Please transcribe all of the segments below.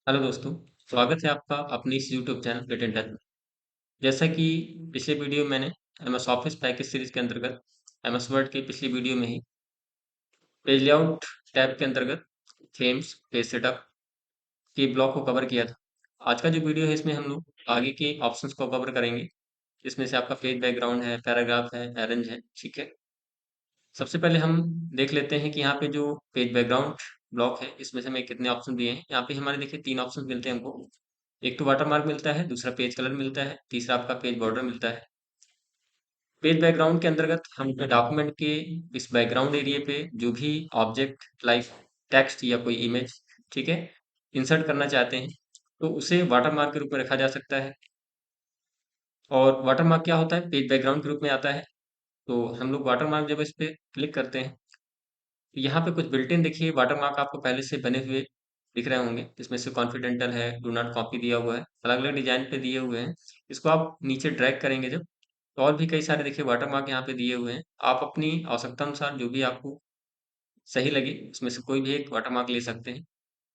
Hello दोस्तों, स्वागत है आपका अपने इस YouTube channel get in touch में। जैसा कि पिछले वीडियो में मैंने एमएस ऑफिस पैकेज सीरीज के अंतर्गत एमएस वर्ड की पिछली वीडियो में ही पेज लेआउट टैब के अंतर्गत थीम्स, पेज सेटअप के ब्लॉक को कवर किया था। आज का जो वीडियो है इसमें हम लोग आगे के ऑप्शंस को कवर करेंगे, जिसमें से आपका पेज बैकग्राउंड है, पैराग्राफ है, अरेंज है। ठीक है, सबसे पहले हम देख लेते हैं कि यहाँ पे जो पेज बैकग्राउंड ब्लॉक है इसमें से हमें कितने ऑप्शन दिए हैं। यहाँ पे हमारे देखिए 3 ऑप्शन मिलते हैं हमको। एक तो वाटरमार्क मिलता है, दूसरा पेज कलर मिलता है, तीसरा आपका पेज बॉर्डर मिलता है। पेज बैकग्राउंड के अंतर्गत हम डॉक्यूमेंट के इस बैकग्राउंड एरिया पे जो भी ऑब्जेक्ट लाइक टेक्स्ट या कोई इमेज, ठीक है, इंसर्ट करना चाहते हैं तो उसे वाटरमार्क के रूप में रखा जा सकता है। और वाटरमार्क क्या होता है, पेज बैकग्राउंड के रूप में आता है। तो हम लोग वाटरमार्क जब इस पे क्लिक करते हैं, यहाँ पे कुछ बिल्ट इन देखिए वाटरमार्क आपको पहले से बने हुए दिख रहे होंगे, जिसमें से कॉन्फिडेंटल है, डू नॉट कॉपी दिया हुआ है, अलग अलग डिजाइन पे दिए हुए हैं। इसको आप नीचे ड्रैग करेंगे जब, तो और भी कई सारे देखिए वाटरमार्क यहाँ पे दिए हुए हैं। आप अपनी आवश्यकता अनुसार जो भी आपको सही लगे उसमें से कोई भी एक वाटरमार्क ले सकते हैं।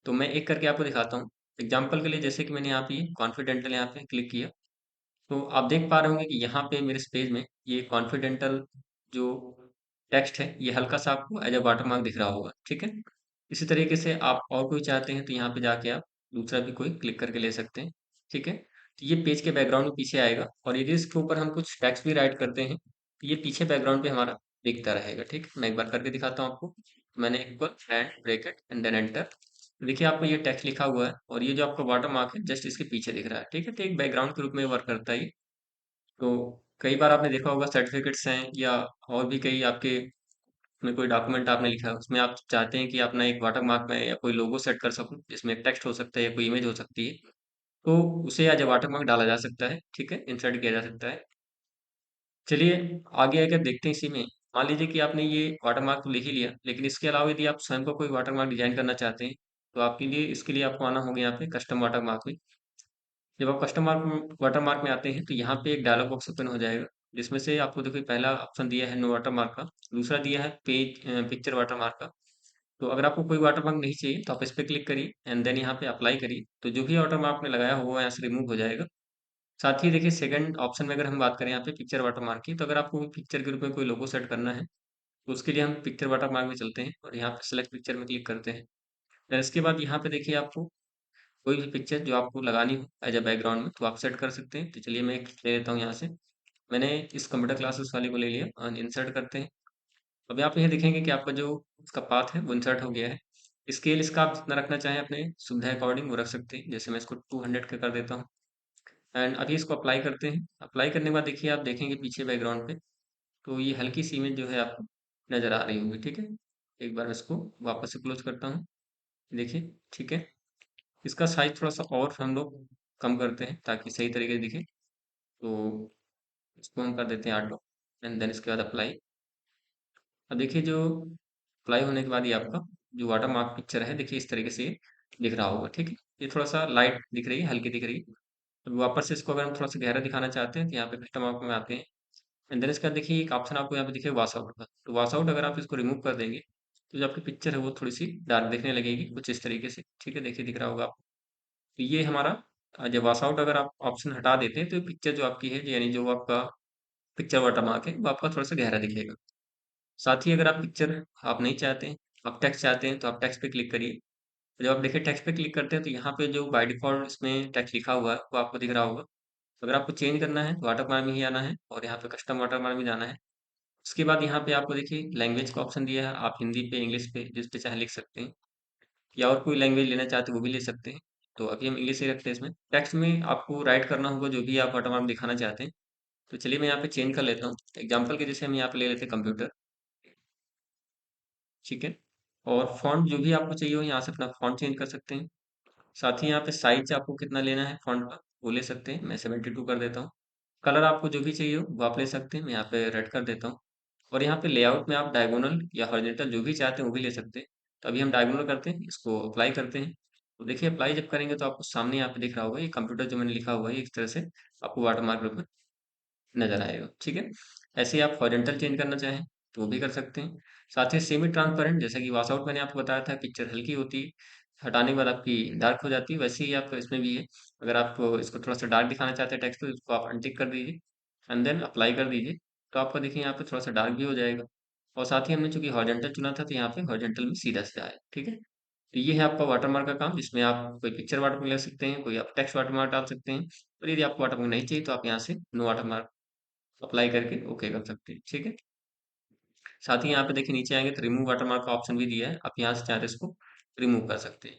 तो मैं एक करके आपको दिखाता हूँ। एग्जाम्पल के लिए जैसे कि मैंने यहाँ पे कॉन्फिडेंटल यहाँ पे क्लिक किया, तो आप देख पा रहे होंगे कि यहाँ पे मेरे इस पेज में ये कॉन्फिडेंटल जो टेक्स्ट है ये हल्का सा आपको एज अ वाटरमार्क दिख रहा होगा। ठीक है, इसी तरीके से आप और कोई चाहते हैं तो यहाँ पे जाके आप दूसरा भी कोई क्लिक करके ले सकते हैं। ठीक है, तो ये पेज के बैकग्राउंड में पीछे आएगा और यदि इसके ऊपर हम कुछ टेक्स्ट भी राइट करते हैं तो ये पीछे बैकग्राउंड पे हमारा दिखता रहेगा। ठीक है, मैं एक बार करके दिखाता हूँ आपको। मैंने equal and bracket and then enter, देखिए आपको ये टेक्स्ट लिखा हुआ है और ये जो आपका वाटर मार्क है जस्ट इसके पीछे दिख रहा है। ठीक है, तो एक बैकग्राउंड के रूप में वर्क करता है ये। तो कई बार आपने देखा होगा सर्टिफिकेट्स हैं या और भी कई आपके में कोई डॉक्यूमेंट आपने लिखा है, उसमें आप चाहते हैं कि अपना एक वाटर मार्क में या कोई लोगो सेट कर सकूं, जिसमें एक टेक्स्ट हो सकता है या कोई इमेज हो सकती है, तो उसे एज अ वाटर मार्क डाला जा सकता है। ठीक है, इंसर्ट किया जा सकता है। चलिए आगे आकर देखते हैं इसी में। मान लीजिए कि आपने ये वाटर मार्क तो लिख ही लिया, लेकिन इसके अलावा यदि आप स्वयं को कोई वाटर मार्क डिजाइन करना चाहते हैं तो आपके लिए इसके लिए आपको आना होगा यहाँ पे कस्टम वाटर मार्क में। जब आप कस्टम मार्क वाटर मार्क में आते हैं तो यहाँ पे एक डायलॉग बॉक्स ओपन हो जाएगा, जिसमें से आपको देखिए पहला ऑप्शन दिया है नो वाटर मार्क का, दूसरा दिया है पेज पिक्चर वाटर मार्क का। तो अगर आपको कोई वाटर मार्क नहीं चाहिए तो आप इस पे क्लिक करिए एंड देन यहाँ पे अप्लाई करिए, तो जो भी वाटर मार्क आपने लगाया होगा यहाँ से रिमूव हो जाएगा। साथ ही देखिए सेकंड ऑप्शन में अगर हम बात करें यहाँ पे पिक्चर वाटर मार्क की, तो अगर आपको पिक्चर के रूप में कोई लोगो सेट करना है तो उसके लिए हम पिक्चर वाटर मार्क में चलते हैं और यहाँ पे सेलेक्ट पिक्चर में क्लिक करते हैं। फिर इसके बाद यहाँ पे देखिए आपको कोई भी पिक्चर जो आपको लगानी हो एज अ बैकग्राउंड में तो आप सेट कर सकते हैं। तो चलिए मैं एक ले लेता हूँ यहाँ से। मैंने इस कंप्यूटर क्लासेस वाले को ले लिया और इंसर्ट करते हैं। अब आप ये देखेंगे कि आपका जो इसका पाथ है वो इंसर्ट हो गया है। स्केल इसका आप जितना रखना चाहें अपने सुविधा अकॉर्डिंग वो रख सकते हैं। जैसे मैं इसको 200 का कर देता हूँ एंड अभी इसको अप्लाई करते हैं। अप्लाई करने के बाद देखिए आप देखेंगे पीछे बैकग्राउंड पे तो ये हल्की सी इमेज जो है आपको नज़र आ रही होगी। ठीक है, एक बार इसको वापस से क्लोज करता हूँ। देखिए, ठीक है, इसका साइज थोड़ा सा और हम लोग कम करते हैं ताकि सही तरीके से दिखे। तो इसको हम कर देते हैं ऑटो एंड देन इसके बाद अप्लाई। अब देखिए जो अप्लाई होने के बाद ये आपका जो वाटर मार्क पिक्चर है देखिए इस तरीके से दिख रहा होगा। ठीक है, ये थोड़ा सा लाइट दिख रही है, हल्की दिख रही है। अब वापस से इसको अगर हम थोड़ा सा गहरा दिखाना चाहते हैं तो यहाँ पे कस्टम मार्क में आते हैं एंड देन इसके बाद देखिए एक ऑप्शन आपको यहाँ पे दिखे वॉश आउट का। तो वॉश आउट अगर आप इसको रिमूव कर देंगे तो जो आपकी पिक्चर है वो थोड़ी सी डार्क दिखने लगेगी कुछ इस तरीके से। ठीक है, देखिए दिख रहा होगा आपको। तो ये हमारा जब वॉश आउट अगर आप ऑप्शन हटा देते हैं तो पिक्चर जो आपकी है यानी जो आपका पिक्चर वाटर मार्क है वो आपका थोड़ा सा गहरा दिखेगा। साथ ही अगर आप पिक्चर आप नहीं चाहते हैं, आप टेक्स्ट चाहते हैं तो आप टेक्स्ट पे क्लिक करिए। जब आप देखिए टेक्स्ट पे क्लिक करते हैं तो यहाँ पे जो बाय डिफ़ॉल्ट इसमें टेक्स्ट लिखा हुआ है वो आपको दिख रहा होगा। अगर आपको चेंज करना है तो वाटरमार्क में ही आना है और यहाँ पे कस्टम वाटरमार्क में जाना है। उसके बाद यहाँ पे आपको देखिए लैंग्वेज का ऑप्शन दिया है, आप हिंदी पे, इंग्लिश पे जिस पे चाहे लिख सकते हैं या और कोई लैंग्वेज लेना चाहते हैं वो भी ले सकते हैं। तो अभी हम इंग्लिश ही रखते हैं इसमें। टेक्स्ट में आपको राइट करना होगा जो भी आप वाटरमार्क दिखाना चाहते हैं। तो चलिए मैं यहाँ पे चेंज कर लेता हूँ। एग्जाम्पल के जैसे हम यहाँ पे ले लेते हैं कंप्यूटर। ठीक है, और फ़ॉन्ट जो भी आपको चाहिए हो यहाँ से अपना फ़ॉन्ट चेंज कर सकते हैं। साथ ही यहाँ पे साइज़ आपको कितना लेना है फ़ॉन्ट का वो ले सकते हैं। मैं 72 कर देता हूँ। कलर आपको जो भी चाहिए हो वो आप ले सकते हैं। मैं यहाँ पे रेड कर देता हूँ और यहाँ पे लेआउट में आप डायगोनल या हॉरिज़ॉन्टल जो भी चाहते हैं वो भी ले सकते हैं। तो अभी हम डायगोनल करते हैं, इसको अप्लाई करते हैं। तो देखिए अप्लाई जब करेंगे तो आपको सामने यहाँ पे दिख रहा होगा ये कंप्यूटर जो मैंने लिखा हुआ है इस तरह से आपको वाटरमार्क के ऊपर नज़र आएगा। ठीक है, ऐसे ही आप हॉरिज़ॉन्टल चेंज करना चाहें तो वो भी कर सकते हैं। साथ ही सेमी ट्रांसपेरेंट जैसा कि वॉश आउट मैंने आपको बताया था पिक्चर हल्की होती है, हटाने के बाद आपकी डार्क हो जाती है, वैसे ही आप इसमें भी है। अगर आप इसको थोड़ा-सा डार्क दिखाना चाहते हैं टेक्स्ट को, इसको आप अनटिक कर दीजिए एंड देन अप्लाई कर दीजिए। तो आपका देखिए यहाँ पे थोड़ा-सा डार्क भी हो जाएगा और साथ ही हमने चूँकि हॉरिज़ॉन्टल चुना था, तो यहाँ पे हॉरिज़ॉन्टल में सीधा-सीधा है, ठीक है? तो ये है आपका वाटरमार्क का काम, जिसमें आप कोई पिक्चर वाटरमार्क लगा सकते हैं, कोई आप टेक्स्ट वाटरमार्क डाल सकते हैं और यदि आपको वाटरमार्क नहीं चाहिए, तो आप यहाँ से नो वाटरमार्क अप्लाई करके ओके कर सकते हैं, ठीक है? साथ ही यहाँ पे देखिए नीचे आएँगे तो रिमूव वाटरमार्क का ऑप्शन भी दिया है, आप यहाँ से चाहें तो इसको रिमूव कर सकते हैं।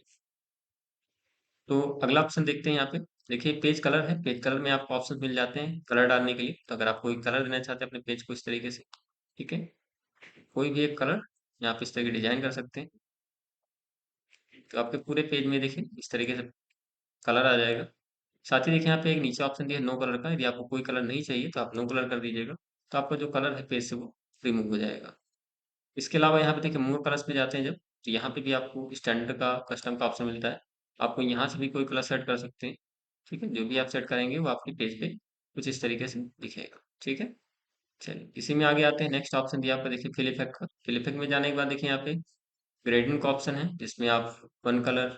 तो अगला ऑप्शन देखते हैं यहाँ पे, देखिए पेज कलर है, पेज कलर में आपको ऑप्शन मिल जाते हैं कलर डालने के लिए। तो अगर आप कोई कलर देना चाहते हैं अपने पेज को इस तरीके से, ठीक है? कोई भी एक कलर यहाँ पे इस तरह की डिज़ाइन कर सकते हैं। तो आपके पूरे पेज में देखिए इस तरीके से कलर आ जाएगा। साथ ही देखिए यहाँ पे एक नीचे ऑप्शन दिया है नो कलर का, यदि आपको कोई कलर नहीं चाहिए तो आप नो कलर कर दीजिएगा। तो आपका जो कलर है पेज से वो रिमूव हो जाएगा। इसके अलावा यहाँ पे देखिए मोर कलर्स पे जाते हैं जब, तो यहाँ पे भी आपको स्टैंडर्ड का, कस्टम का ऑप्शन मिलता है। आपको यहाँ से भी कोई कलर सेट कर सकते हैं, ठीक है? जो भी आप सेट करेंगे वो आपके पेज पे कुछ इस तरीके से दिखेगा, ठीक है? चलिए, इसी में आगे आते हैं, नेक्स्ट ऑप्शन दिया आपका देखिए फिल इफेक्ट का। फिल इफेक्ट में जाने के बाद देखिए यहाँ पे ग्रेडियंट का ऑप्शन है, जिसमें आप 1 कलर,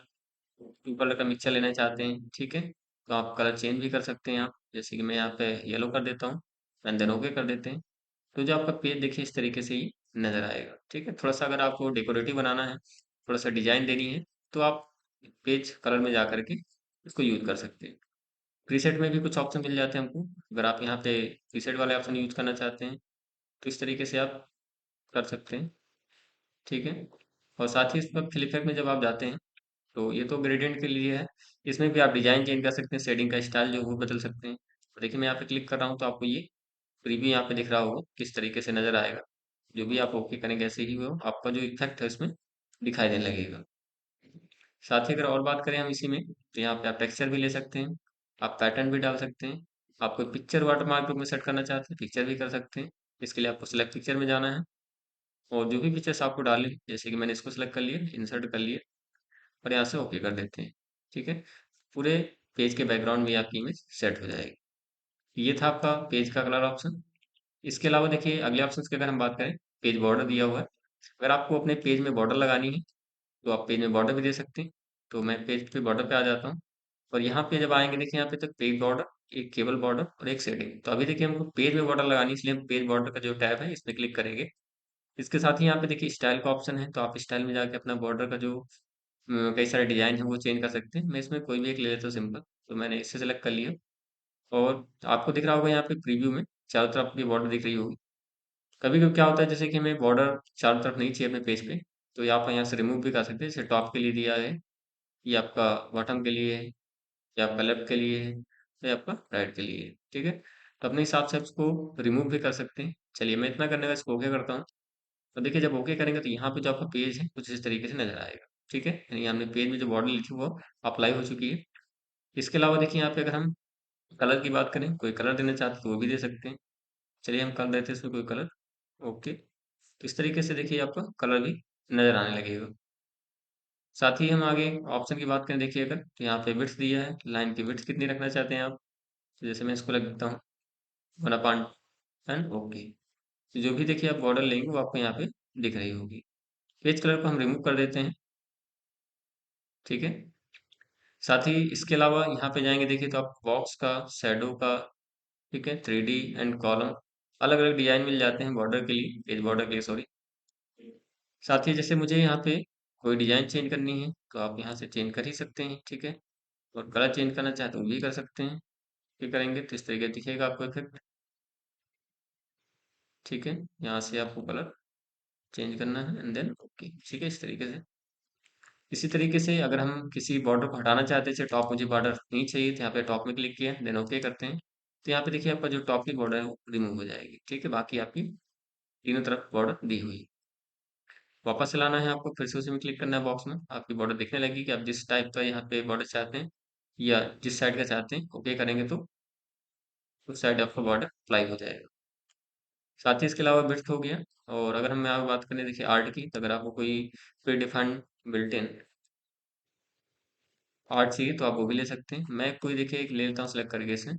2 कलर का मिक्सचर लेना चाहते हैं, ठीक है? तो आप कलर चेंज भी कर सकते हैं आप, जैसे कि मैं यहाँ पे येलो कर देता हूँ एंड देन ओके कर देते हैं। तो जो आपका पेज देखिए इस तरीके से ही नज़र आएगा, ठीक है? थोड़ा-सा अगर आपको डेकोरेटिव बनाना है, थोड़ा-सा डिज़ाइन देनी है, तो आप पेज कलर में जाकर के इसको यूज़ कर सकते हैं। प्रीसेट में भी कुछ ऑप्शन मिल जाते हैं हमको, अगर आप यहाँ पे प्रीसेट वाले ऑप्शन यूज़ करना चाहते हैं, तो इस तरीके से आप कर सकते हैं, ठीक है? और साथ ही इस पर फिल इफेक्ट में जब आप जाते हैं, तो ये तो ग्रेडिएंट के लिए है, इसमें भी आप डिज़ाइन चेंज कर सकते हैं, शेडिंग का स्टाइल जो है वो बदल सकते हैं। तो देखिए मैं यहाँ पे क्लिक कर रहा हूँ, तो आपको ये प्रीव्यू यहाँ पे दिख रहा होगा, किस तरीके से नज़र आएगा। जो भी आप ओके करेंगे ऐसे ही वो आपका जो इफ़ेक्ट है उसमें दिखाई देने लगेगा। साथ ही अगर और बात करें हम इसी में, तो यहाँ पे आप टेक्सचर भी ले सकते हैं, आप पैटर्न भी डाल सकते हैं। आप कोई पिक्चर वाटरमार्क में सेट करना चाहते हैं, पिक्चर भी कर सकते हैं। इसके लिए आपको सिलेक्ट पिक्चर में जाना है और जो भी पिक्चर्स आपको डालनी है, जैसे कि मैंने इसको सिलेक्ट कर लिया, इंसर्ट कर लिया और यहाँ से ओके कर देते हैं, ठीक है? पूरे पेज के बैकग्राउंड में आपकी इमेज सेट हो जाएगी। ये था आपका पेज का कलर ऑप्शन। इसके अलावा देखिए अगले ऑप्शंस की अगर हम बात करें, पेज बॉर्डर दिया हुआ है। अगर आपको अपने पेज में बॉर्डर लगानी है, तो आप पेज में बॉर्डर भी दे सकते हैं। तो मैं पेज पे बॉर्डर पे आ जाता हूँ और यहाँ पे जब आएँगे देखिए यहाँ पे तो पेज बॉर्डर, एक केबल बॉर्डर और एक शेडिंग। तो अभी देखिए हमको पेज में बॉर्डर लगानी है, इसलिए हम पेज बॉर्डर का जो टैब है इसमें क्लिक करेंगे। इसके साथ ही यहाँ पे देखिए स्टाइल का ऑप्शन है, तो आप स्टाइल में जाके अपना बॉर्डर का जो कई सारे डिज़ाइन है वो चेंज कर सकते हैं। मैं इसमें कोई भी एक ले लेता हूँ सिंपल, तो मैंने इसे सेलेक्ट कर लिया और आपको दिख रहा होगा यहाँ पे प्रीव्यू में चारों तरफ ये बॉर्डर दिख रही होगी। कभी-कभी क्या होता है जैसे कि हमें बॉर्डर चारों तरफ नहीं चाहिए अपने पेज पे, तो ये आप यहाँ से रिमूव भी कर सकते हैं। जैसे टॉप के लिए दिया है, ये आपका बॉटम के लिए है, ये आपका लेफ्ट के लिए है, ये आपका राइट के लिए है, ठीक है? तो अपने हिसाब से आप इसको रिमूव भी कर सकते हैं। चलिए मैं इतना करने के बाद इसको ओके करता हूँ। तो देखिए जब ओके करेंगे तो यहाँ पे जो आपका पेज है कुछ इस तरीके से नज़र आएगा, ठीक है? यानी हमने पेज में जो बॉर्डर लिखी वो अप्लाई हो चुकी है। इसके अलावा देखिए यहाँ पे अगर हम कलर की बात करें, कोई कलर देना चाहते हैं तो वो भी दे सकते हैं। चलिए हम कर देते हैं इसमें कोई कलर, ओके। तो इस तरीके से देखिए आपका कलर भी नज़र आने लगेगा। साथ ही हम आगे ऑप्शन की बात करें देखिए अगर, तो यहाँ पे विड्थ दिया है, लाइन की विड्थ कितनी रखना चाहते हैं आप? तो जैसे मैं इसको लिख देता हूँ 1/10 ओके। तो जो भी देखिए आप बॉर्डर लेंगे वो आपको यहाँ पे दिख रही होगी। पेज कलर को हम रिमूव कर देते हैं, ठीक है? साथ ही इसके अलावा यहाँ पे जाएँगे देखिए तो आप बॉक्स का, शैडो का, ठीक है? 3D एंड कॉलम अलग-अलग डिज़ाइन मिल जाते हैं बॉर्डर के लिए, पेज बॉर्डर के लिए सॉरी। साथ ही जैसे मुझे यहाँ पे कोई डिज़ाइन चेंज करनी है, तो आप यहाँ से चेंज कर ही सकते हैं, ठीक है? और कलर चेंज करना चाहें तो वो भी कर सकते हैं। ये करेंगे तो इस तरीके दिखेगा आपको इफ़ेक्ट, ठीक है? यहाँ से आपको कलर चेंज करना है एंड देन ओके, ठीक है? इस तरीके से। इसी तरीके से अगर हम किसी बॉर्डर को हटाना चाहते हैं, जैसे टॉप मुझे बॉर्डर नहीं चाहिए, तो यहाँ पे टॉप में क्लिक किया, देन ओके करते हैं। तो यहाँ पे देखिए आपका जो टॉप की बॉर्डर है वो रिमूव हो जाएगी, ठीक है? बाकी आपकी तीनों तरफ बॉर्डर दी हुई है। वापस से लाना है आपको, फिर से उसी में क्लिक करना है बॉक्स में, आपकी बॉर्डर दिखने लगेगी कि आप जिस टाइप का यहाँ पे बॉर्डर चाहते हैं या जिस साइड का चाहते हैं, ओके करेंगे तो उस साइड आपका बॉर्डर अप्लाई हो जाएगा। साथ ही इसके अलावा विड्थ हो गया और अगर हम यहाँ बात करें देखिए आर्ट की, तो अगर आपको कोई प्री-डिफाइंड बिल्ट इन आर्ट चाहिए तो आप वो भी ले सकते हैं। मैं कोई देखिए एक ले लेता हूँ सेलेक्ट करके इसे।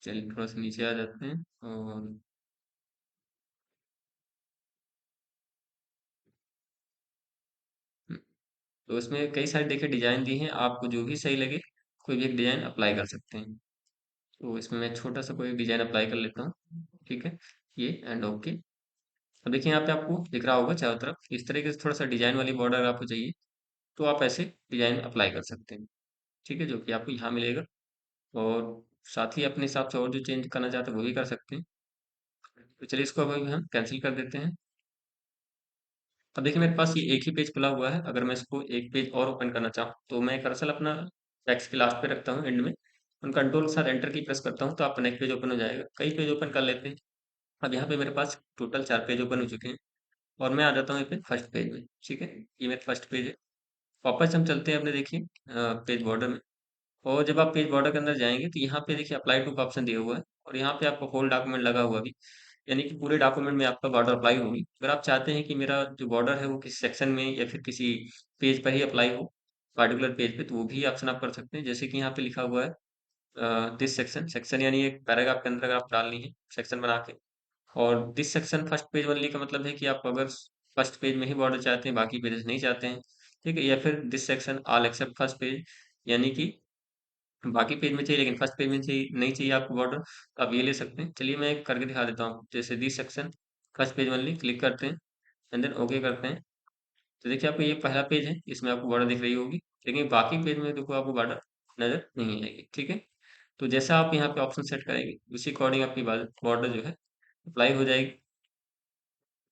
चलिए थोड़ा-सा नीचे आ जाते हैं और तो इसमें कई सारे देखिए डिज़ाइन दिए हैं, आपको जो भी सही लगे कोई भी एक डिज़ाइन अप्लाई कर सकते हैं। तो इसमें मैं छोटा-सा कोई डिज़ाइन अप्लाई कर लेता हूँ, ठीक है? ये एंड ओके। अब देखिए यहाँ पे आपको दिख रहा होगा चारों तरफ, इस तरीके से थोड़ा-सा डिज़ाइन वाली बॉर्डर आपको चाहिए, तो आप ऐसे डिज़ाइन अप्लाई कर सकते हैं, ठीक है? जो कि आपको यहाँ मिलेगा और साथ ही अपने हिसाब से और जो चेंज करना चाहते हैं वो भी कर सकते हैं। तो चलिए इसको अभी हम कैंसल कर देते हैं। अब देखिए मेरे पास ये एक ही पेज खुला हुआ है, अगर मैं इसको एक पेज और ओपन करना चाहूँ, तो मैं कर्सर अपना टेक्स्ट के लास्ट पे रखता हूँ एंड में, और कंट्रोल के साथ एंटर की प्रेस करता हूँ, तो आपका नेक्स्ट पेज ओपन हो जाएगा। कई पेज ओपन कर लेते हैं। अब यहाँ पे मेरे पास टोटल 4 पेज ओपन हो चुके हैं और मैं आ जाता हूँ यहाँ पे फर्स्ट पेज में, ठीक है? ये मेरा फर्स्ट पेज है। वापस हम चलते हैं अपने देखिए पेज बॉर्डर में, और जब आप पेज बॉर्डर के अंदर जाएँगे तो यहाँ पे देखिए अप्लाई टू का ऑप्शन दिया हुआ है और यहाँ पे आपका होल डॉक्यूमेंट लगा हुआ भी, यानी कि पूरे डॉक्यूमेंट में आपका बॉर्डर अप्लाई होगी। अगर आप चाहते हैं कि मेरा जो बॉर्डर है वो किसी सेक्शन में या फिर किसी पेज पर ही अप्लाई हो, पार्टिकुलर पेज पे, तो वो भी ऑप्शन आप कर सकते हैं। जैसे कि यहाँ पे लिखा हुआ है दिस सेक्शन, सेक्शन यानी एक पैराग्राफ के अंदर अगर आप डालनी है सेक्शन बना के, और this section first page only का मतलब है कि आप अगर फर्स्ट पेज में ही बॉर्डर चाहते हैं, बाकी पेजेस नहीं चाहते हैं, ठीक है? या फिर this section all except first page, यानी कि बाकी पेज में चाहिए लेकिन फर्स्ट पेज में चाहिए नहीं चाहिए आपको बॉर्डर, तो आप ये ले सकते हैं। चलिए मैं करके दिखा देता हूँ। जैसे this section first page only click करते हैं एंड देन ओके करते हैं। तो देखिए आपको ये पहला पेज है, इसमें आपको बॉर्डर दिख रही होगी, लेकिन बाकी पेज में देखो आपको बॉर्डर नज़र नहीं आएगी, ठीक है? तो जैसा आप यहाँ पे ऑप्शन सेट करेंगे, उसी अकॉर्डिंग आपकी बॉर्डर जो है अप्लाई हो जाएगी।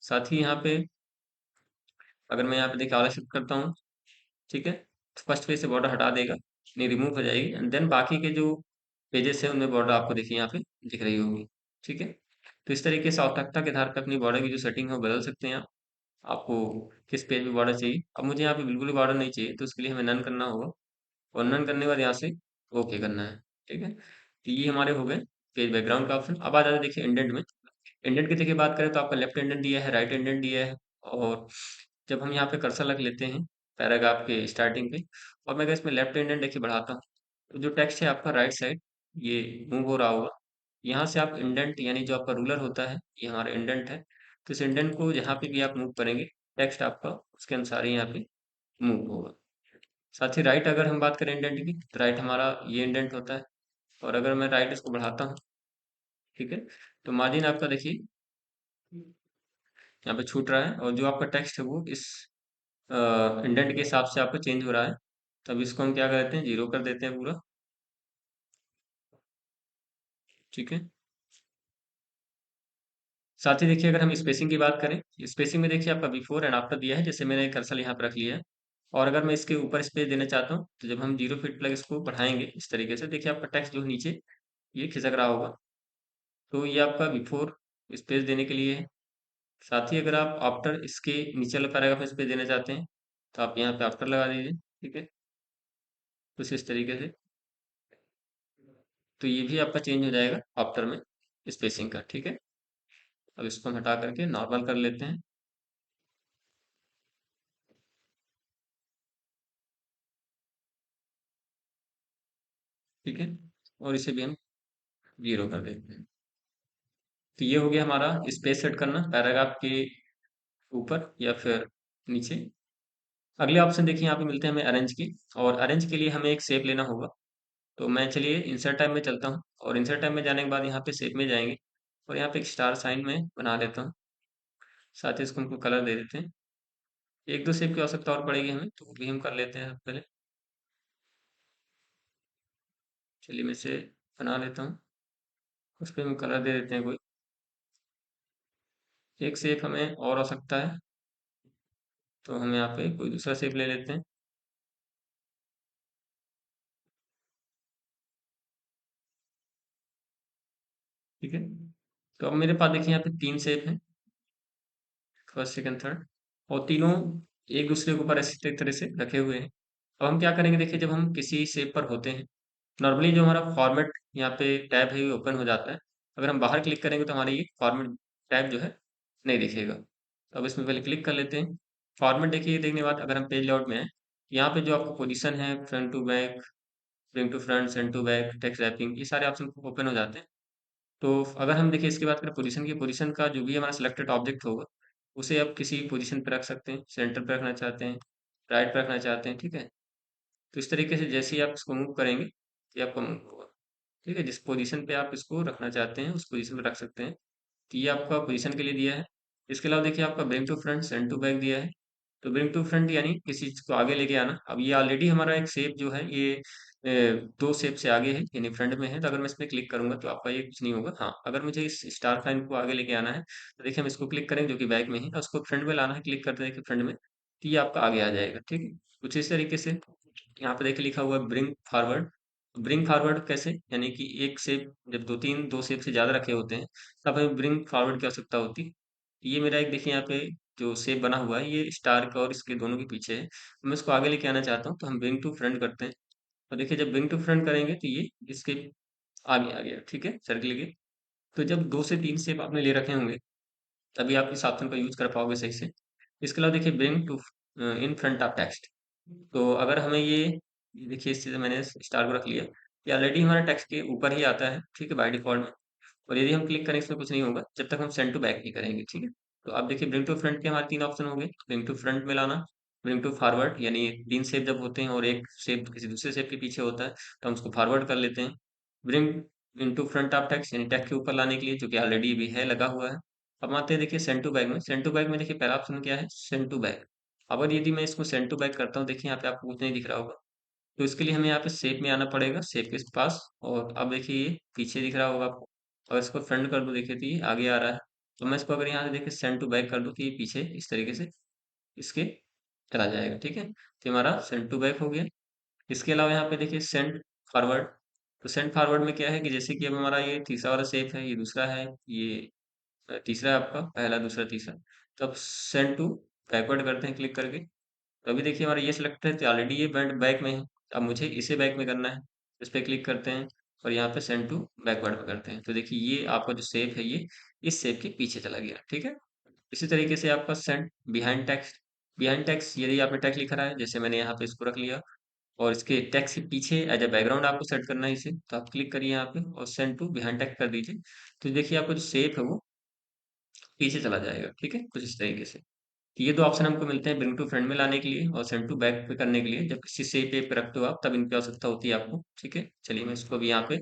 साथ ही यहाँ पे अगर मैं यहाँ पे देखिए ऑल शिफ्ट करता हूँ, ठीक है? तो फर्स्ट पेज से बॉर्डर हटा देगा, नहीं रिमूव हो जाएगी एंड देन बाकी के जो पेजेस हैं उनमें बॉर्डर आपको देखिए यहाँ पे दिख रही होगी, ठीक है? तो इस तरीके से आवश्यकता के आधार पे अपनी बॉर्डर की जो सेटिंग है वो बदल सकते हैं आप। आपको किस पेज पे बॉर्डर चाहिए। अब मुझे यहाँ पे बिल्कुल ही बॉर्डर नहीं चाहिए, तो उसके लिए हमें नन करना होगा और नन करने के बाद यहाँ से ओके करना है, ठीक है? तो ये हमारे हो गए पेज बैकग्राउंड का ऑप्शन। अब आ जाते हैं देखिए इंडेंट में। इंडेंट की देखिए बात करें तो आपका लेफ्ट इंडेंट दिया है, राइट इंडेंट दिया है, और जब हम यहाँ पे कर्सर रख लेते हैं पैराग्राफ के स्टार्टिंग पे, और मैं अगर इसमें लेफ्ट इंडेंट देखिए बढ़ाता हूँ, तो जो टेक्स्ट है आपका राइट साइड ये मूव हो रहा होगा। यहाँ से आप इंडेंट यानी जो आपका रूलर होता है, ये हमारा इंडेंट है, तो इस इंडेंट को जहाँ पे भी आप मूव करेंगे, टेक्स्ट आपका उसके अनुसार ही यहाँ पे मूव होगा। साथ ही राइट अगर हम बात करें इंडेंट की, तो राइट हमारा ये इंडेंट होता है, और अगर मैं राइट इसको बढ़ाता हूँ, ठीक है, तो मार्जिन आपका देखिए यहाँ पे छूट रहा है, और जो आपका टेक्स्ट है वो इस इंडेंट के हिसाब से आपका चेंज हो रहा है। तब इसको हम क्या करते हैं, जीरो कर देते हैं पूरा, ठीक है। साथ ही देखिए अगर हम स्पेसिंग की बात करें, स्पेसिंग में देखिए आपका बिफोर एंड आफ्टर दिया है, जैसे मैंने कर्सर यहाँ पे रख लिया है, और अगर मैं इसके ऊपर स्पेस देना चाहता हूँ, तो जब हम 0 फीट प्लग इसको बढ़ाएंगे इस तरीके से, देखिए आपका टेक्स्ट जो है नीचे ये खिसक रहा होगा, तो ये आपका बिफोर स्पेस देने के लिए है। साथ ही अगर आप आफ्टर इसके नीचे वाले पैराग्राफ में स्पेस देना चाहते हैं, तो आप यहाँ पे आफ्टर लगा दीजिए, ठीक है, कुछ इस तरीके से। तो ये भी आपका चेंज हो जाएगा आफ्टर में स्पेसिंग का, ठीक है। अब इसको हम हटा करके नॉर्मल कर लेते हैं, ठीक है, और इसे भी हम 0 कर देते हैं। तो ये हो गया हमारा स्पेस सेट करना पैराग्राफ के ऊपर या फिर नीचे। अगले ऑप्शन देखिए यहाँ पे मिलते हैं हमें अरेंज की, और अरेंज के लिए हमें एक शेप लेना होगा। तो मैं चलिए इंसर्ट टाइप में चलता हूँ, और इंसर्ट टाइप में जाने के बाद यहाँ पे शेप में जाएंगे, और यहाँ पे एक स्टार साइन में बना देता हूँ। साथ ही इसको हमको कलर दे देते हैं। एक दो शेप की आवश्यकता और पड़ेगी हमें, तो वो भी हम कर लेते हैं पहले। चलिए मैं इसे बना लेता हूँ, उस पर हम कलर दे देते हैं कोई। एक शेप हमें और आवश्यकता है, तो हम यहाँ पे कोई दूसरा शेप ले लेते हैं, ठीक है। तो अब मेरे पास देखिए यहाँ पे 3 शेप हैं, फर्स्ट सेकंड थर्ड, और तीनों एक दूसरे के ऊपर ऐसे तरह से रखे हुए हैं। अब हम क्या करेंगे देखिए, जब हम किसी शेप पर होते हैं, नॉर्मली जो हमारा फॉर्मेट यहाँ पे टैब है ये ओपन हो जाता है। अगर हम बाहर क्लिक करेंगे तो हमारे ये फॉर्मेट टैब जो है नहीं दिखेगा। तो अब इसमें पहले क्लिक कर लेते हैं। फॉर्मेट देखिए देखने के बाद अगर हम पेज लेआउट में हैं, यहाँ पे जो आपका पोजीशन है, front to back, bring to front, send to back, text wrapping, ये सारे ऑप्शन ओपन हो जाते हैं। तो अगर हम देखिए इसकी बात करें पोजीशन की, पोजीशन का जो भी हमारा सिलेक्टेड ऑब्जेक्ट होगा, उसे आप किसी पोजीशन पे रख सकते हैं, सेंटर पे रखना चाहते हैं, राइट पे रखना चाहते हैं, ठीक है? तो इस तरीके से जैसे ही आप इसको मूव करेंगे, ये आपका मूव होगा, ठीक है? जिस पोज़ीशन पे आप इसको रखना चाहते हैं, उस पोज़ीशन पे रख सकते हैं। तो ये आपका पोज़ीशन के लिए दिया है। इसके अलावा देखिए आपका bring to front, send to back दिया है। तो ब्रिंग टू फ्रंट यानी किसी चीज़ को आगे लेके आना। अब ये ऑलरेडी हमारा एक शेप जो है ये 2 शेप से आगे है, यानी फ्रंट में है। तो अगर मैं इसमें क्लिक करूँगा तो आपका ये कुछ नहीं होगा। हाँ, अगर मुझे इस स्टार साइन को आगे लेके आना है, तो देखिए हम इसको क्लिक करेंगे जो कि बैक में है और उसको फ्रंट में लाना है, क्लिक करते हैं देखिए फ्रंट में, तो ये आपका आगे आ जाएगा, ठीक है? कुछ इस तरीके से यहाँ पे देखिए लिखा हुआ है ब्रिंग फॉरवर्ड। ब्रिंग फॉरवर्ड कैसे? यानी कि एक शेप जब 2 शेप से ज़्यादा रखे होते हैं, तब हमें ब्रिंग फॉरवर्ड की आवश्यकता होती है। ये मेरा एक देखिए यहाँ पे जो शेप बना हुआ है, ये स्टार का और इसके दोनों के पीछे है। मैं इसको आगे लेके आना चाहता हूँ, तो हम ब्रिंग टू फ्रंट करते हैं। और देखिए जब ब्रिंग टू फ्रंट करेंगे तो ये इसके आगे आ गया, ठीक है? सर्किल के। तो जब 2 से 3 शेप आपने ले रखे होंगे, तभी आप इस ऑप्शन का यूज़ कर पाओगे सही से। इसके अलावा देखिए bring to in front of text. तो अगर हमें ये देखिए इस चीज़ में मैंने स्टार को रख लिया। ये ऑलरेडी हमारे टेक्स्ट के ऊपर ही आता है, ठीक है? बाय डिफ़ॉल्ट में। और यदि हम क्लिक करें इसमें कुछ नहीं होगा, जब तक हम सेंड टू बैक नहीं करेंगे, ठीक है? तो आप देखिए ब्रिंग टू फ्रंट के हमारे 3 ऑप्शन हो गए। ब्रिंग टू फ्रंट में लाना, ब्रिंग टू फॉरवर्ड यानी 3 शेप जब होते हैं और एक शेप किसी दूसरे शेप के पीछे होता है, तो हम उसको फॉरवर्ड कर लेते हैं। Bring into front of text यानी टेक्स्ट के ऊपर लाने के लिए, जो कि ऑलरेडी भी है, लगा हुआ है। अब आते हैं देखिए सेंड टू बैक में। सेंड टू बैक में देखिए पहला ऑप्शन क्या है? Send to back. अगर यदि मैं इसको सेंड टू बैक करता हूँ, देखिए यहाँ पे आपको कुछ नहीं दिख रहा होगा। तो इसके लिए हमें यहाँ पे शेप में आना पड़ेगा, शेप के पास। और अब देखिए ये पीछे दिख रहा होगा आपको। और इसको फ्रंट कर दूं, देखिए तो ये आगे आ रहा है। तो मैं इसको अगर यहाँ से देखिए सेंड टू बैक कर दूं, तो ये पीछे इस तरीके से इसके चला जाएगा, ठीक है? तो हमारा सेंड टू बैक हो गया। इसके अलावा यहाँ पे देखिए सेंड फॉरवर्ड। तो सेंड फॉरवर्ड में क्या है कि जैसे कि अब हमारा ये तीसरा वाला शेप है, ये दूसरा है, ये तीसरा है आपका, पहला दूसरा तीसरा। तो अब सेंड टू बैकवर्ड करते हैं क्लिक करके। तो अभी देखिए हमारा ये सिलेक्ट है, तो ऑलरेडी ये बैंड बैक में है। अब मुझे इसे बैक में करना है। इस पे क्लिक करते हैं और यहाँ पे सेंड टू बैकवर्ड में करते हैं। तो देखिए ये आपका जो शेप है, ये इस शेप के पीछे चला गया, ठीक है? इसी तरीके से आपका send behind text. Behind text यदि आपने टेक्स्ट लिखा है, जैसे मैंने यहाँ पे इसको रख लिया और इसके टेक्स्ट के पीछे एज अ बैकग्राउंड आपको सेट करना है इसे, तो आप क्लिक करिए यहाँ पे और सेंड टू बिहाइंड टेक्स्ट कर दीजिए। तो देखिए आपका जो शेप है वो पीछे चला जाएगा, ठीक है? कुछ इस तरीके से। तो ये 2 ऑप्शन हमको मिलते हैं ब्रिंग टू फ्रंट में लाने के लिए और सेंड टू बैक पे करने के लिए। जब किसी शेप पे रखते हो आप, तब इनकी आवश्यकता होती है आपको, ठीक है? चलिए मैं इसको अभी यहाँ पे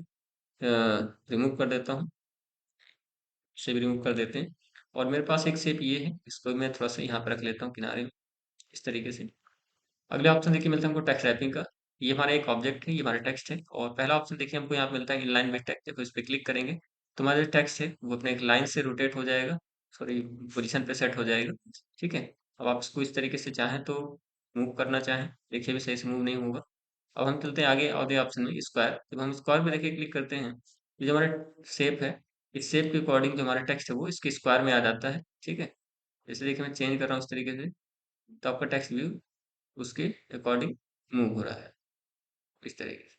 रिमूव कर देता हूँ। इसे भी रिमूव कर देते हैं। और मेरे पास एक शेप ये है, इसको मैं थोड़ा-सा यहाँ पे रख लेता हूँ किनारे में, इस तरीके से। अगला ऑप्शन देखिए मिलता है हमको टेक्स्ट रैपिंग का। ये हमारा एक ऑब्जेक्ट है, ये हमारा टेक्स्ट है। और पहला ऑप्शन देखिए हमको यहाँ पे मिलता है इनलाइन विद टेक्स्ट। जब इस पे क्लिक करेंगे, तो हमारा जो टेक्स्ट है वो अपने एक लाइन से रोटेट हो जाएगा, सॉरी पोजीशन पे सेट हो जाएगा, ठीक है? अब आप इसको इस तरीके से चाहें तो मूव करना चाहें, देखिए अभी सही से मूव नहीं होगा। अब हम चलते हैं आगे अगले ऑप्शन में स्क्वायर। जब हम स्क्वायर पे देखिए क्लिक करते हैं, ये जो हमारा शेप है, इस शेप के अकॉर्डिंग जो हमारा टेक्स्ट है वो इसके स्क्वायर में आ जाता है, ठीक है? जैसे देखिए मैं चेंज कर रहा हूँ इस तरीके से, तो आपका टेक्स्ट व्यू उसके अकॉर्डिंग मूव हो रहा है, इस तरीके से।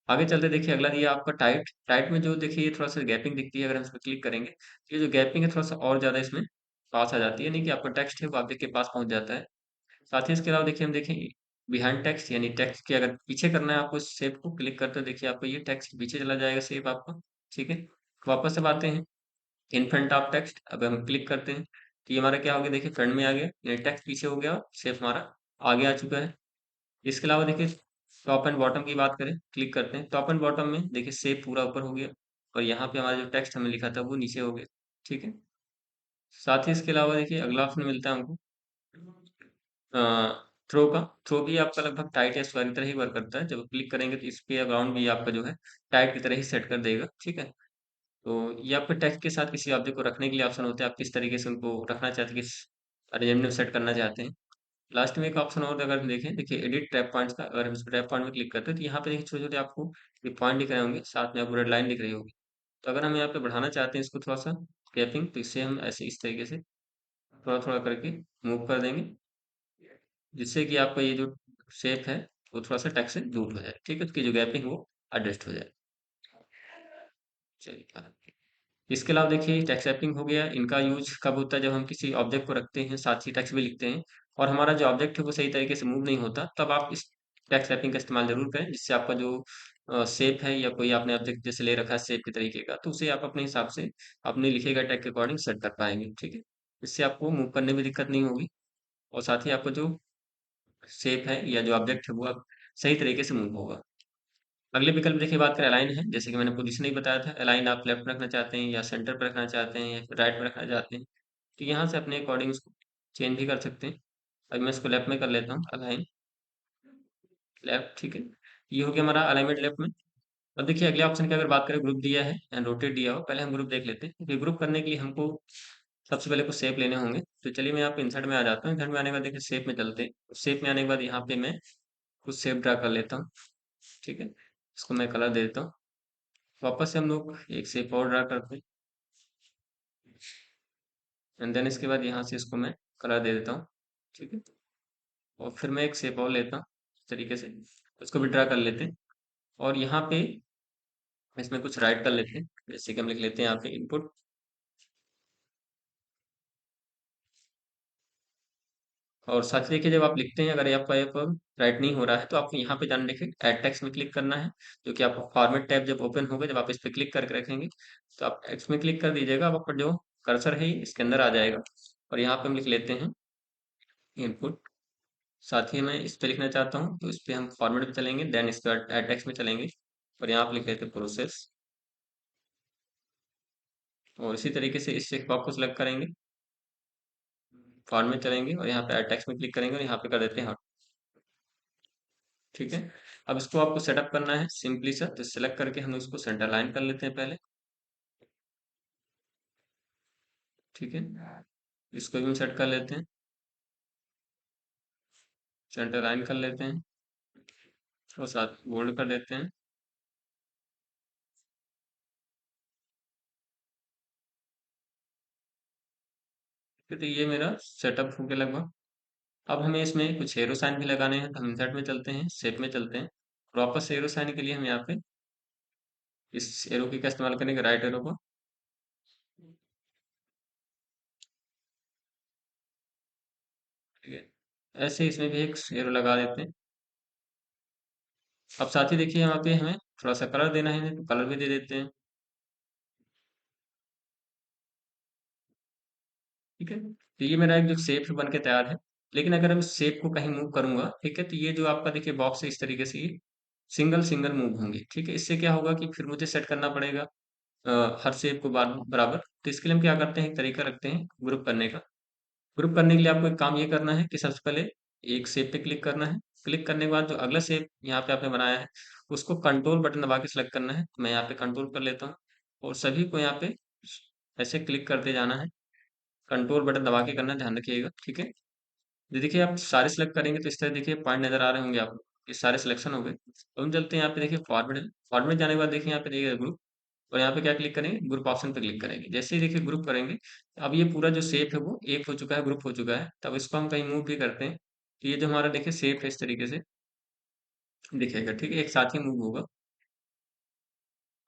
आगे चलते देखिए अगला दिया आपका टाइट। टाइट में जो देखिए ये थोड़ा-सा गैपिंग दिखती है, अगर हम इस पे क्लिक करेंगे, तो ये जो गैपिंग है थोड़ा-सा और ज़्यादा इसमें पास आ जाती है, यानी कि आपका टेक्स्ट है वो आप देखिए पास पहुँच जाता है। साथ ही इसके अलावा देखिए हम देखेंगे बिहाइंड टेक्स्ट, यानी टेक्स्ट के अगर पीछे करना है आपको, इस शेप को क्लिक करते हो देखिए आपको ये टेक्स्ट के पीछे चला जाएगा शेप आपका, ठीक है? वापस अब आते हैं इन फ्रंट ऑफ टेक्स्ट। अब हम क्लिक करते हैं, तो ये हमारा क्या हो गया देखिए फ्रंट में आ गया, यानी टेक्स्ट पीछे हो गया, शेप हमारा आगे आ चुका है। इसके अलावा देखिए टॉप एंड बॉटम की बात करें, क्लिक करते हैं, टॉप एंड बॉटम में देखिए शेप पूरा ऊपर हो गया और यहाँ पे हमारा जो टेक्स्ट हमने लिखा था वो नीचे हो गया, ठीक है? साथ ही इसके अलावा देखिए अगला ऑप्शन मिलता है हमको अ, थ्रो का। थ्रो भी आपका लगभग टाइट या स्क्वायर की तरह ही वर्क करता है। जब क्लिक करेंगे तो इस पे ग्राउंड भी आपका जो है टाइट की तरह ही सेट कर देगा, ठीक है? तो ये आपके टेक्स्ट के साथ किसी ऑब्जेक्ट को रखने के लिए ऑप्शन होते हैं, आप किस तरीके से उनको रखना चाहते हैं, किस अरेंजमेंट में सेट करना चाहते हैं। लास्ट में एक ऑप्शन और अगर हम देखें, देखिए एडिट ट्रैप पॉइंट्स का। अगर हम इस ट्रैप पॉइंट में क्लिक करते हैं, तो यहाँ पे देखिए छोटे-छोटे आपको ये पॉइंट दिख रहे होंगे, साथ में आपको रेड लाइन दिख रही होगी। तो अगर हम यहाँ पे बढ़ाना चाहते हैं इसको थोड़ा-सा कैपिंग, तो इससे हम ऐसे इस तरीके से थोड़ा-थोड़ा करके मूव कर देंगे, जिससे कि आपका ये जो शेप है वो थोड़ा-सा टेक्स्ट से दूर हो जाए, ठीक है? उसकी जो गैपिंग वो एडजस्ट हो जाए। चलिए इसके अलावा देखिए टेक्स्ट रैपिंग हो गया। इनका यूज़ कब होता है? जब हम किसी ऑब्जेक्ट को रखते हैं, साथ ही टेक्स्ट भी लिखते हैं और हमारा जो ऑब्जेक्ट है वो सही तरीके से मूव नहीं होता, तब आप इस टेक्स्ट रैपिंग का इस्तेमाल ज़रूर करें, जिससे आपका जो शेप है या कोई आपने ऑब्जेक्ट जैसे ले रखा है शेप के तरीके का, तो उसे आप अपने हिसाब से अपने लिखे गए टैग के अकॉर्डिंग सेट कर पाएँगे, ठीक है? इससे आपको मूव करने में दिक्कत नहीं होगी और साथ ही आपको जो शेप है या जो ऑब्जेक्ट है वो अब सही तरीके से मूव होगा। अगले विकल्प देखिए बात करें अलाइन है, जैसे कि मैंने पोजीशन ही बताया था, अलाइन आप लेफ्ट में रखना चाहते हैं या सेंटर पे रखना चाहते हैं या फिर राइट में रखना चाहते हैं, तो यहाँ से अपने अकॉर्डिंग उसको चेंज भी कर सकते हैं। अब मैं इसको लेफ्ट में कर लेता हूँ, अलाइन लेफ्ट, ठीक है। ये हो गया हमारा अलाइनमेंट लेफ्ट में। अब देखिए अगले ऑप्शन की अगर बात करें, ग्रुप दिया है एंड रोटेट दिया हो, पहले हम ग्रुप देख लेते हैं। तो ग्रुप करने के लिए हमको सबसे पहले कुछ शेप लेने होंगे। तो चलिए मैं यहाँ पे इंसर्ट में आ जाता हूँ, इंसर्ट में आने के बाद देखिए शेप में चलते हैं। शेप में आने के बाद यहाँ पे मैं कुछ शेप ड्रा कर लेता हूँ, ठीक है। इसको मैं कलर दे देता हूँ। वापस से हम लोग एक शेप और ड्रा करते हैं एंड देन इसके बाद यहाँ से इसको मैं कलर दे देता हूँ, ठीक है। और फिर मैं एक शेप और लेता हूँ इस तरीके से, उसको भी ड्रा कर लेते हैं। और यहाँ पे इसमें कुछ राइट कर लेते हैं, जैसे कि हम लिख लेते हैं यहाँ पे इनपुट। और साथ ही देखिए जब आप लिखते हैं, अगर आपका यहाँ पर राइट नहीं हो रहा है तो आपको यहाँ पे जाना, देखिए ऐड टेक्स्ट में क्लिक करना है, जो कि आपको फॉर्मेट टैब जब ओपन होगा, जब आप इस पे क्लिक करके रखेंगे तो आप टेक्स्ट में क्लिक कर दीजिएगा, अब आपका जो कर्सर है इसके अंदर आ जाएगा। और यहाँ पे हम लिख लेते हैं इनपुट। साथ ही मैं इस पे लिखना चाहता हूँ तो इस पे हम फॉर्मेट पे चलेंगे, देन इस पे ऐड टेक्स्ट में चलेंगे और यहाँ पे लिख लेते हैं प्रोसेस। और इसी तरीके से इस चेक बॉक्स को सिलेक्ट करेंगे, फॉर्मेट में चलेंगे और यहाँ पे ऐड टेक्स्ट में क्लिक करेंगे और यहाँ पे कर देते हैं, ठीक है। अब इसको आपको सेटअप करना है सिंपली सा, तो सिलेक्ट करके हम इसको सेंटर लाइन कर लेते हैं पहले, ठीक है। इसको भी हम सेट कर लेते हैं, सेंटर लाइन कर लेते हैं और साथ बोल्ड कर देते हैं। ठीक है, तो ये मेरा सेटअप हो गया लगभग। अब हमें इसमें कुछ एरो साइन भी लगाने हैं, तो हम इंसर्ट में चलते हैं, शेप में चलते हैं। और वापस एरो साइन के लिए हम यहाँ पे इस एरो की का इस्तेमाल करेंगे, राइट एरो को, ठीक है। ऐसे ही इसमें भी एक एरो लगा देते हैं। अब साथ ही देखिए यहाँ पे हमें थोड़ा सा कलर देना है, तो कलर भी दे देते हैं, ठीक है। तो ये मेरा एक जो शेप है बन के तैयार है। लेकिन अगर मैं शेप को कहीं मूव करूंगा, ठीक है, तो ये जो आपका देखिए बॉक्स है इस तरीके से ये सिंगल सिंगल मूव होंगे, ठीक है। इससे क्या होगा कि फिर मुझे सेट करना पड़ेगा हर शेप को बराबर। तो इसके लिए हम क्या करते हैं, एक तरीका रखते हैं ग्रुप करने का। ग्रुप करने के लिए आपको एक काम ये करना है कि सबसे पहले एक शेप पे क्लिक करना है। क्लिक करने के बाद जो अगला शेप यहाँ पे आपने बनाया है उसको कंट्रोल बटन दबा के सिलेक्ट करना है। मैं यहाँ पे कंट्रोल कर लेता हूँ और सभी को यहाँ पे ऐसे क्लिक करते जाना है, कंट्रोल बटन दबा के करना है, ध्यान रखिएगा, ठीक है। ये देखिए आप सारे सिलेक्ट करेंगे तो इस तरह देखिए पॉइंट नजर आ रहे होंगे आपको, ये सारे सिलेक्शन हो गए। तो हम चलते हैं यहाँ पे, देखिए फॉर्मेट, फॉर्मेट जाने के बाद देखिए यहाँ पे देखिए ग्रुप, और यहाँ पे क्या क्लिक करेंगे, ग्रुप ऑप्शन पे क्लिक करेंगे। जैसे ही देखिए ग्रुप करेंगे, अब ये पूरा जो शेप है वो एक हो चुका है, ग्रुप हो चुका है। तब इसको हम कहीं मूव भी करते हैं तो ये जो हमारा देखिए शेप है इस तरीके से दिखेगा, ठीक है, एक साथ ही मूव होगा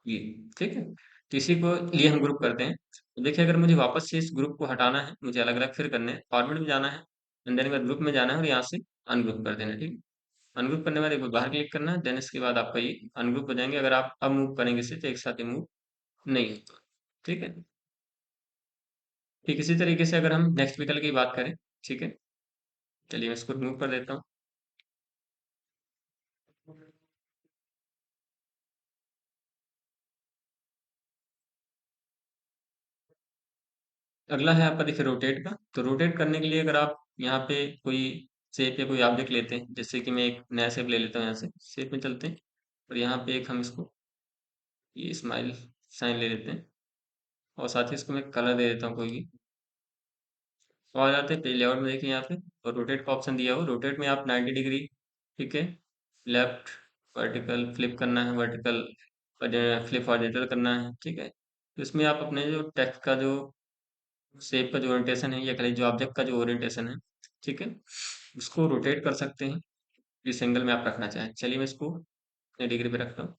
ये, ठीक है। तो इसी को लिए हम ग्रुप करते हैं। तो देखिए अगर मुझे वापस से इस ग्रुप को हटाना है, मुझे अलग अलग फिर करने हैं, फॉर्मेट में जाना है, अंदर में ग्रुप में जाना है और यहाँ से अनग्रुप कर देना है, ठीक है। अनग्रुप करने के बाद एक बार बाहर क्लिक करना है, देन इसके बाद आपका ये अनग्रुप हो जाएंगे। अगर आप अब मूव करेंगे इसे तो एक साथ ही मूव नहीं होगा, ठीक है। ठीक इसी तरीके से अगर हम नेक्स्ट विकल्प की बात करें, ठीक है, चलिए मैं इसको रिमूव कर देता हूँ। अगला है आपका देखिए रोटेट का। तो रोटेट करने के लिए अगर आप यहाँ पे कोई शेप या कोई ऑब्जेक्ट लेते हैं, जैसे कि मैं एक नया शेप ले लेता हूँ, यहाँ से शेप में चलते हैं और यहाँ पे एक हम इसको ये स्माइल साइन ले लेते हैं और साथ ही इसको मैं कलर दे देता हूँ कोई भी। तो आ जाते हैं पेज लेआउट में, देखिए यहाँ पे और रोटेट का ऑप्शन दिया हो, रोटेट में आप 90 डिग्री, ठीक है, लेफ्ट वर्टिकल फ्लिप करना है, वर्टिकल फ्लिप हॉरिजॉन्टल करना है, ठीक है। तो इसमें आप अपने जो टेक्स्ट का जो शेप का जो ओरिएंटेशन है या कह लीजिए जो ऑब्जेक्ट का जो ओरिएंटेशन है, ठीक है, उसको रोटेट कर सकते हैं जिस एंगल में आप रखना चाहें। चलिए मैं इसको इतने डिग्री पे रखता हूँ।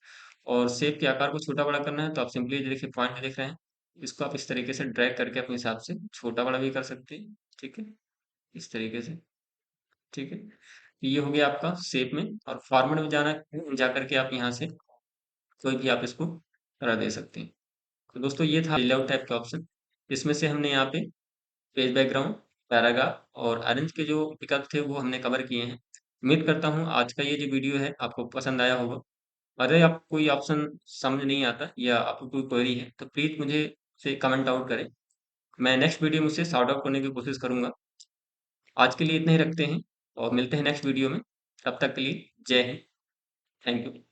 और शेप के आकार को छोटा बड़ा करना है तो आप सिंपली देखिए पॉइंट देख रहे हैं, इसको आप इस तरीके से ड्रैग करके अपने हिसाब से छोटा बड़ा भी कर सकते हैं, ठीक है, इस तरीके से, ठीक है। ये हो गया आपका शेप में। और फॉर्मेट में जाना जा करके आप यहाँ से कोई भी आप इसको कलर दे सकते हैं। तो दोस्तों ये था लेआउट टाइप का ऑप्शन, इसमें से हमने यहाँ पे पेज बैकग्राउंड, पैराग्राफ और अरेंज के जो विकल्प थे वो हमने कवर किए हैं। उम्मीद करता हूँ आज का ये जो वीडियो है आपको पसंद आया होगा। अगर आपको कोई ऑप्शन समझ नहीं आता या आपको कोई क्वेरी है तो प्लीज़ मुझे से कमेंट आउट करें। मैं नेक्स्ट वीडियो में उसे सॉर्ट आउट करने की कोशिश करूँगा। आज के लिए इतना ही रखते हैं और मिलते हैं नेक्स्ट वीडियो में। तब तक के लिए जय हिंद। Thank you.